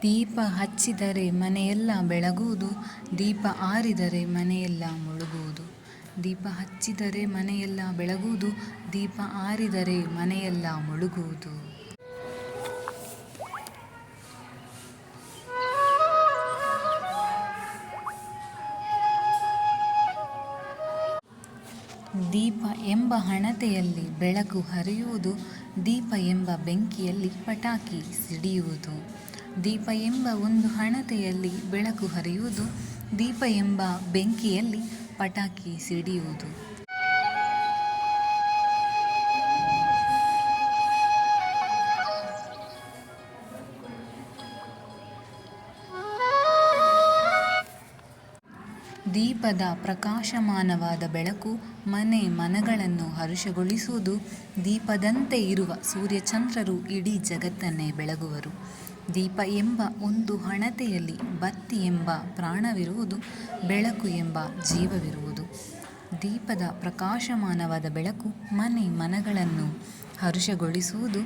ದೀಪ ಹಚ್ಚಿದರೆ ಮನೆಯೆಲ್ಲ ಬೆಳಗುವುದು, ದೀಪ ಆರಿದರೆ ಮನೆಯೆಲ್ಲ ಮುಳುಗುವುದು. ದೀಪ ಹಚ್ಚಿದರೆ ಮನೆಯೆಲ್ಲ ಬೆಳಗುವುದು, ದೀಪ ಆರಿದರೆ ಮನೆಯೆಲ್ಲ ಮುಳುಗುವುದು. ದೀಪ ಎಂಬ ಹಣತೆಯಲ್ಲಿ ಬೆಳಕು ಹರಿಯುವುದು, ದೀಪ ಎಂಬ ಬೆಂಕಿಯಲ್ಲಿ ಪಟಾಕಿ ಸಿಡಿಯುವುದು. ದೀಪ ಎಂಬ ಒಂದು ಹಣತೆಯಲ್ಲಿ ಬೆಳಕು ಹರಿಯುವುದು, ದೀಪ ಎಂಬ ಬೆಂಕಿಯಲ್ಲಿ ಪಟಾಕಿ ಸಿಡಿಯುವುದು. ದೀಪದ ಪ್ರಕಾಶಮಾನವಾದ ಬೆಳಕು ಮನೆ ಮನಗಳನ್ನು ಹರುಷಗೊಳಿಸುವುದು. ದೀಪದಂತೆ ಇರುವ ಸೂರ್ಯಚಂದ್ರರು ಇಡೀ ಜಗತ್ತನ್ನೇ ಬೆಳಗುವರು. ದೀಪ ಎಂಬ ಒಂದು ಹಣತೆಯಲ್ಲಿ ಬತ್ತಿ ಎಂಬ ಪ್ರಾಣವಿರುವುದು, ಬೆಳಕು ಎಂಬ ಜೀವವಿರುವುದು. ದೀಪದ ಪ್ರಕಾಶಮಾನವಾದ ಬೆಳಕು ಮನೆ ಮನಗಳನ್ನು ಹರುಷಗೊಳಿಸುವುದು.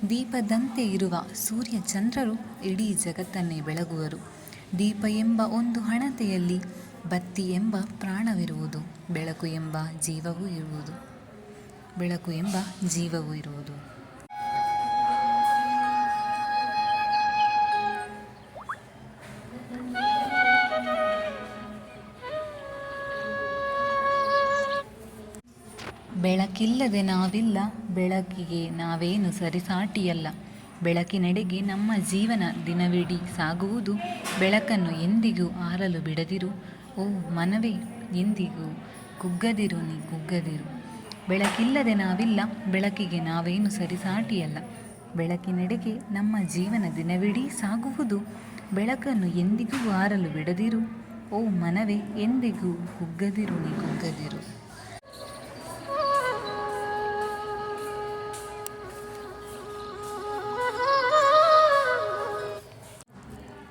ದೀಪದಂತೆ ಇರುವ ಸೂರ್ಯಚಂದ್ರರು ಇಡೀ ಜಗತ್ತನ್ನೇ ಬೆಳಗುವರು. ದೀಪ ಎಂಬ ಒಂದು ಹಣತೆಯಲ್ಲಿ ಬತ್ತಿ ಎಂಬ ಪ್ರಾಣವಿರುವುದು, ಬೆಳಕು ಎಂಬ ಜೀವವೂ ಇರುವುದು. ಬೆಳಕು ಎಂಬ ಜೀವವೂ ಇರುವುದು. ಬೆಳಕಿಲ್ಲದೆ ನಾವಿಲ್ಲ, ಬೆಳಕಿಗೆ ನಾವೇನು ಸರಿಸಾಟಿಯಲ್ಲ. ಬೆಳಕಿನೆಡೆಗೆ ನಮ್ಮ ಜೀವನ ದಿನವಿಡೀ ಸಾಗುವುದು. ಬೆಳಕನ್ನು ಎಂದಿಗೂ ಆರಲು ಬಿಡದಿರು, ಓ ಮನವೇ, ಎಂದಿಗೂ ಕುಗ್ಗದಿರು ನೀ ಕುಗ್ಗದಿರು. ಬೆಳಕಿಲ್ಲದೆ ನಾವಿಲ್ಲ, ಬೆಳಕಿಗೆ ನಾವೇನು ಸರಿಸಾಟಿಯಲ್ಲ. ಬೆಳಕಿನೆಡೆಗೆ ನಮ್ಮ ಜೀವನ ದಿನವಿಡೀ ಸಾಗುವುದು. ಬೆಳಕನ್ನು ಎಂದಿಗೂ ಆರಲು ಬಿಡದಿರು, ಓ ಮನವೇ, ಎಂದಿಗೂ ಕುಗ್ಗದಿರು ನೀ ಕುಗ್ಗದಿರು.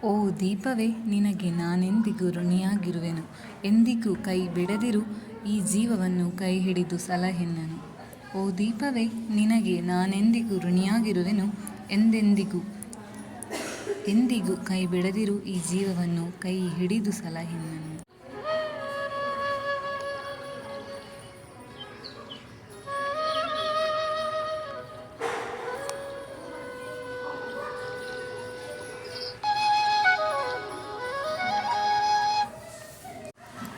ಓ ದೀಪವೇ, ನಿನಗೆ ನಾನೆಂದಿಗೂ ಋಣಿಯಾಗಿರುವೆನು. ಎಂದಿಗೂ ಕೈ ಬಿಡದಿರು, ಈ ಜೀವವನ್ನು ಕೈ ಹಿಡಿದು ಸಲಹೆನ್ನನು. ಓ ದೀಪವೇ, ನಿನಗೆ ನಾನೆಂದಿಗೂ ಋಣಿಯಾಗಿರುವೆನು. ಎಂದಿಗೂ ಕೈ ಬಿಡದಿರು, ಈ ಜೀವವನ್ನು ಕೈ ಹಿಡಿದು ಸಲಹೆನ್ನನು.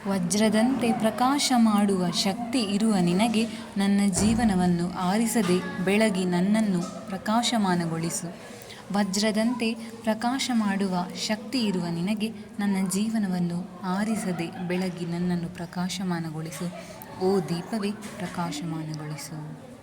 ವಜ್ರದಂತೆ ಪ್ರಕಾಶ ಮಾಡುವ ಶಕ್ತಿ ಇರುವ ನಿನಗೆ ನನ್ನ ಜೀವನವನ್ನು ಆರಿಸದೆ ಬೆಳಗಿ ನನ್ನನ್ನು ಪ್ರಕಾಶಮಾನಗೊಳಿಸು. ವಜ್ರದಂತೆ ಪ್ರಕಾಶ ಮಾಡುವ ಶಕ್ತಿ ಇರುವ ನಿನಗೆ ನನ್ನ ಜೀವನವನ್ನು ಆರಿಸದೆ ಬೆಳಗಿ ನನ್ನನ್ನು ಪ್ರಕಾಶಮಾನಗೊಳಿಸು. ಓ ದೀಪವೇ, ಪ್ರಕಾಶಮಾನಗೊಳಿಸು.